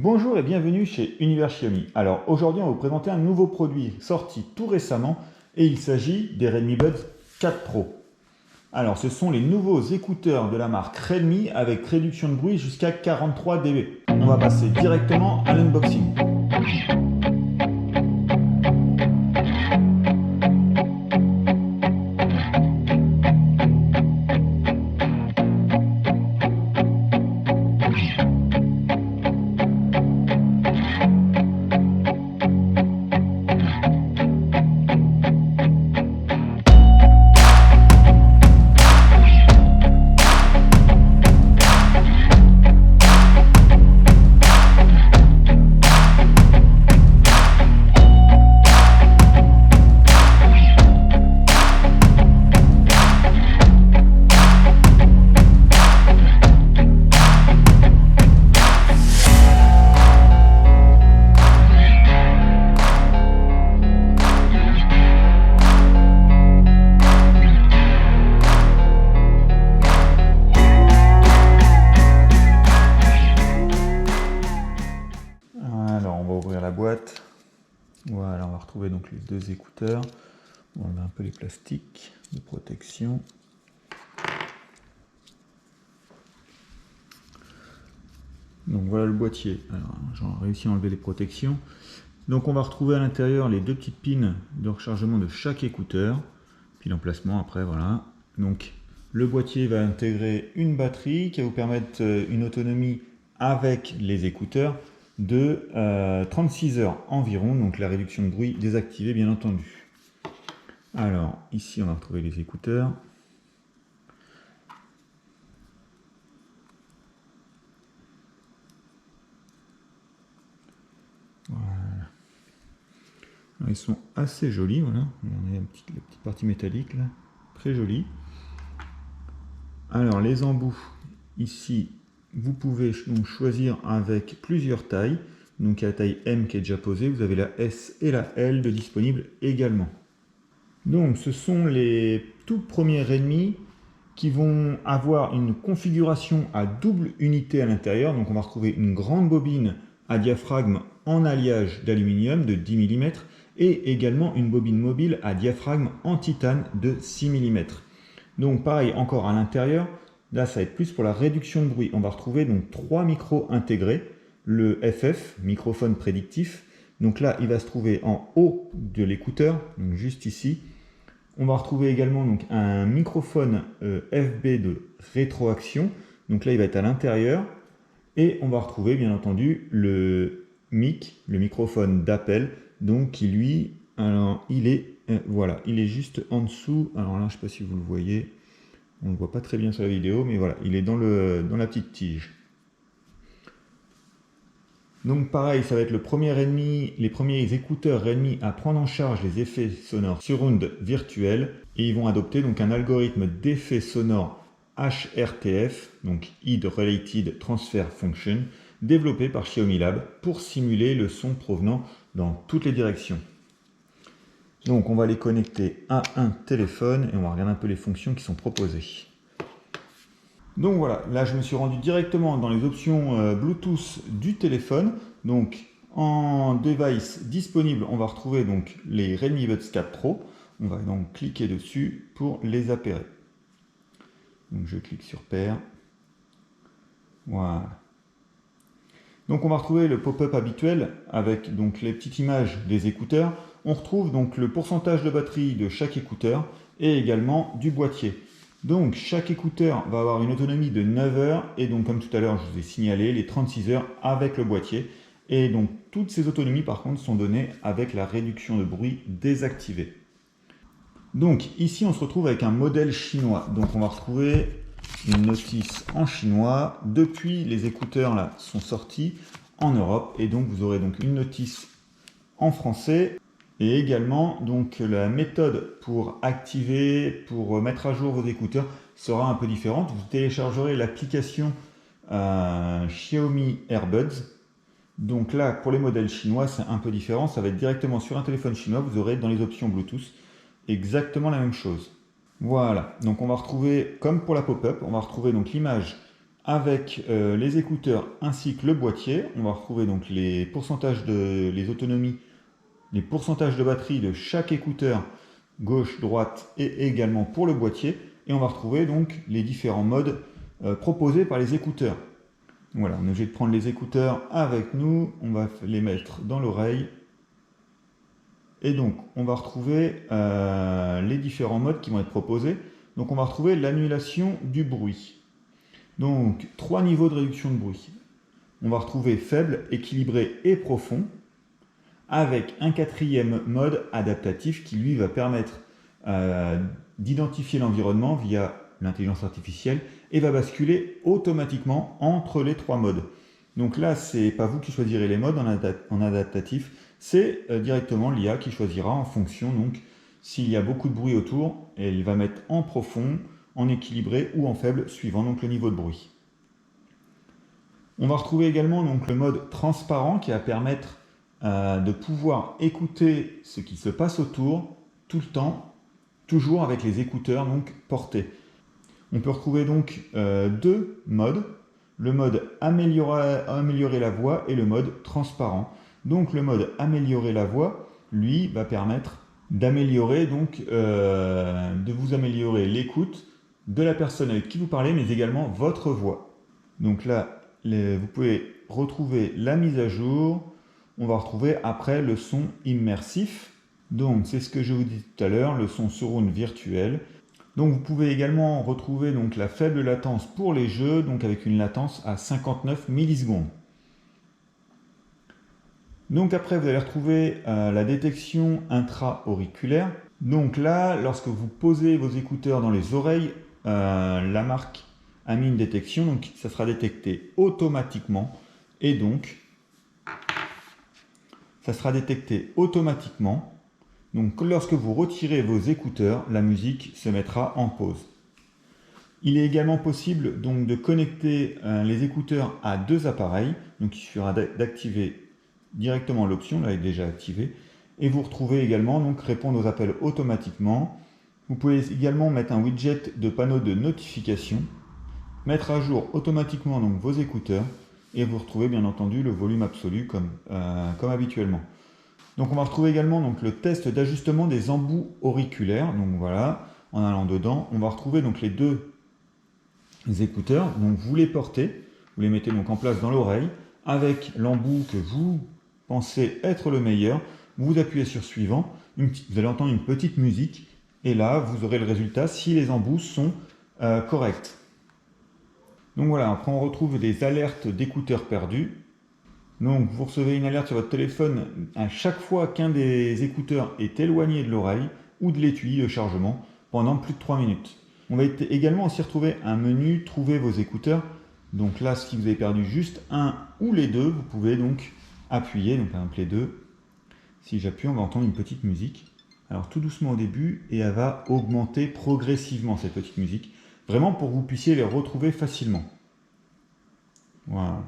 Bonjour et bienvenue chez Univers Xiaomi. Alors aujourd'hui on va vous présenter un nouveau produit sorti tout récemment et il s'agit des Redmi Buds 4 Pro. Alors ce sont les nouveaux écouteurs de la marque Redmi avec réduction de bruit jusqu'à 43 dB. On va passer directement à l'unboxing. Alors on va ouvrir la boîte. Voilà, on va retrouver donc les deux écouteurs. On enlève un peu les plastiques de protection. Donc voilà le boîtier. Alors j'ai réussi à enlever les protections. Donc on va retrouver à l'intérieur les deux petites pins de rechargement de chaque écouteur. Puis l'emplacement après, voilà. Donc le boîtier va intégrer une batterie qui va vous permettre une autonomie avec les écouteurs de 36 heures environ, donc la réduction de bruit désactivée bien entendu. Alors ici on va retrouver les écouteurs. Voilà. Alors, ils sont assez jolis, voilà. On a la petite partie métallique là, très jolie. Alors les embouts ici. Vous pouvez donc choisir avec plusieurs tailles. Donc il y a la taille M qui est déjà posée, vous avez la S et la L de disponibles également. Donc ce sont les tout premiers Redmi qui vont avoir une configuration à double unité à l'intérieur. Donc on va retrouver une grande bobine à diaphragme en alliage d'aluminium de 10 mm et également une bobine mobile à diaphragme en titane de 6 mm. Donc pareil encore à l'intérieur. Là, ça va être plus pour la réduction de bruit. On va retrouver donc 3 micros intégrés. Le FF, microphone prédictif. Donc là, il va se trouver en haut de l'écouteur, donc juste ici. On va retrouver également donc un microphone FB de rétroaction. Donc là, il va être à l'intérieur. Et on va retrouver bien entendu le mic, le microphone d'appel. Donc qui lui, alors, il est voilà, il est juste en dessous. Alors là, je ne sais pas si vous le voyez. On ne le voit pas très bien sur la vidéo, mais voilà, il est dans la petite tige. Donc pareil, ça va être le premier Redmi, les premiers écouteurs Redmi à prendre en charge les effets sonores surround virtuels. Et ils vont adopter donc un algorithme d'effets sonores HRTF, donc Head Related Transfer Function, développé par Xiaomi Lab pour simuler le son provenant dans toutes les directions. Donc on va les connecter à un téléphone et on va regarder un peu les fonctions qui sont proposées. Donc voilà, là je me suis rendu directement dans les options Bluetooth du téléphone. Donc en device disponible, on va retrouver donc les Redmi Buds 4 Pro. On va donc cliquer dessus pour les appairer. Donc je clique sur pair. Voilà. Donc on va retrouver le pop-up habituel avec donc les petites images des écouteurs. On retrouve donc le pourcentage de batterie de chaque écouteur et également du boîtier. Donc chaque écouteur va avoir une autonomie de 9 heures et donc comme tout à l'heure je vous ai signalé les 36 heures avec le boîtier. Et donc toutes ces autonomies par contre sont données avec la réduction de bruit désactivée. Donc ici on se retrouve avec un modèle chinois. Donc on va retrouver une notice en chinois. Depuis les écouteurs là sont sortis en Europe et donc vous aurez donc une notice en français. Et également, donc la méthode pour activer, pour mettre à jour vos écouteurs sera un peu différente. Vous téléchargerez l'application Xiaomi AirBuds. Donc là, pour les modèles chinois, c'est un peu différent. Ça va être directement sur un téléphone chinois. Vous aurez dans les options Bluetooth exactement la même chose. Voilà, donc on va retrouver, comme pour la pop-up, on va retrouver donc l'image avec les écouteurs ainsi que le boîtier. On va retrouver donc les pourcentages les autonomies, les pourcentages de batterie de chaque écouteur, gauche, droite et également pour le boîtier. Et on va retrouver donc les différents modes proposés par les écouteurs. Voilà, on est obligé de prendre les écouteurs avec nous, on va les mettre dans l'oreille. Et donc, on va retrouver les différents modes qui vont être proposés. Donc, on va retrouver l'annulation du bruit. Donc, 3 niveaux de réduction de bruit. On va retrouver faible, équilibré et profond, avec un 4e mode adaptatif qui, lui, va permettre d'identifier l'environnement via l'intelligence artificielle et va basculer automatiquement entre les 3 modes. Donc là, c'est pas vous qui choisirez les modes en adaptatif, c'est directement l'IA qui choisira en fonction, donc s'il y a beaucoup de bruit autour, elle va mettre en profond, en équilibré ou en faible, suivant donc le niveau de bruit. On va retrouver également donc le mode transparent qui va permettre de pouvoir écouter ce qui se passe autour tout le temps, toujours avec les écouteurs donc portés. On peut retrouver donc 2 modes, le mode améliorer la voix et le mode transparent. Donc le mode améliorer la voix, lui, va permettre d'améliorer donc de vous améliorer l'écoute de la personne avec qui vous parlez, mais également votre voix. Donc là, vous pouvez retrouver la mise à jour. On va retrouver après le son immersif. Donc c'est ce que je vous dis tout à l'heure, le son surround virtuel. Donc vous pouvez également retrouver donc la faible latence pour les jeux, donc avec une latence à 59 millisecondes. Donc après vous allez retrouver la détection intra-auriculaire. Donc là, lorsque vous posez vos écouteurs dans les oreilles, la marque a mis une détection, donc ça sera détecté automatiquement. Et donc, ça sera détecté automatiquement. Donc lorsque vous retirez vos écouteurs, la musique se mettra en pause. Il est également possible donc de connecter les écouteurs à 2 appareils. Donc il suffira d'activer directement l'option, là elle est déjà activée. Et vous retrouvez également donc répondre aux appels automatiquement. Vous pouvez également mettre un widget de panneau de notification, mettre à jour automatiquement donc vos écouteurs et vous retrouvez bien entendu le volume absolu comme habituellement. Donc on va retrouver également donc le test d'ajustement des embouts auriculaires. Donc voilà, en allant dedans, on va retrouver donc les 2 écouteurs. Donc vous les portez, vous les mettez donc en place dans l'oreille avec l'embout que vous pensez être le meilleur. Vous appuyez sur suivant, vous allez entendre une petite musique et là vous aurez le résultat si les embouts sont corrects. Donc voilà, après on retrouve des alertes d'écouteurs perdus. Donc vous recevez une alerte sur votre téléphone à chaque fois qu'un des écouteurs est éloigné de l'oreille ou de l'étui de chargement pendant plus de 3 minutes. On va également aussi retrouver un menu trouver vos écouteurs. Donc là, si vous avez perdu juste un ou les 2, vous pouvez donc appuyer, donc par exemple les 2. Si j'appuie, on va entendre une petite musique. Alors tout doucement au début et elle va augmenter progressivement cette petite musique. Vraiment pour que vous puissiez les retrouver facilement. Voilà.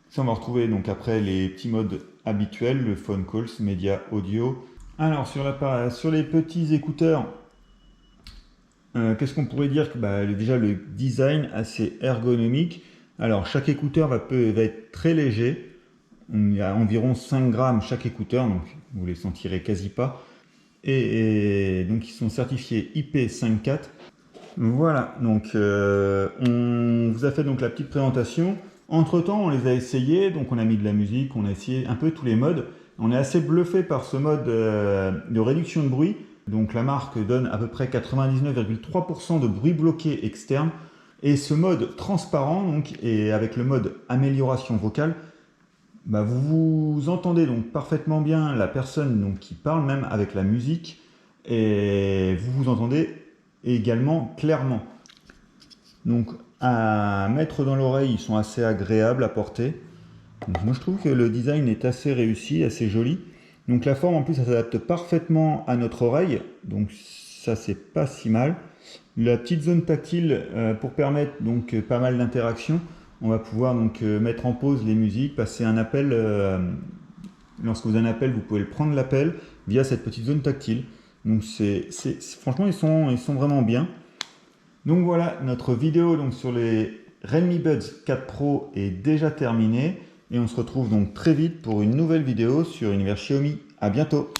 Ça, on va retrouver donc après les petits modes habituels, le phone calls, média, audio. Alors sur les petits écouteurs, qu'est-ce qu'on pourrait dire que déjà le design assez ergonomique. Alors chaque écouteur va être très léger. Il y a environ 5 grammes chaque écouteur, donc vous les sentirez quasi pas. Et donc ils sont certifiés IP54. Voilà, donc on vous a fait donc la petite présentation. Entre temps, on les a essayés, donc on a mis de la musique, on a essayé un peu tous les modes. On est assez bluffé par ce mode de réduction de bruit. Donc la marque donne à peu près 99,3% de bruit bloqué externe. Et ce mode transparent, donc, et avec le mode amélioration vocale, vous entendez donc parfaitement bien la personne donc, qui parle, même avec la musique, et vous entendez également clairement. Donc à mettre dans l'oreille, ils sont assez agréables à porter. Donc, moi je trouve que le design est assez réussi, assez joli. Donc la forme en plus, ça s'adapte parfaitement à notre oreille, donc ça c'est pas si mal. La petite zone tactile pour permettre donc pas mal d'interactions. On va pouvoir donc mettre en pause les musiques, passer un appel. Lorsque vous avez un appel, vous pouvez prendre l'appel via cette petite zone tactile. Donc franchement, ils sont vraiment bien. Donc voilà, notre vidéo donc, sur les Redmi Buds 4 Pro est déjà terminée et on se retrouve donc très vite pour une nouvelle vidéo sur Univers Xiaomi. À bientôt!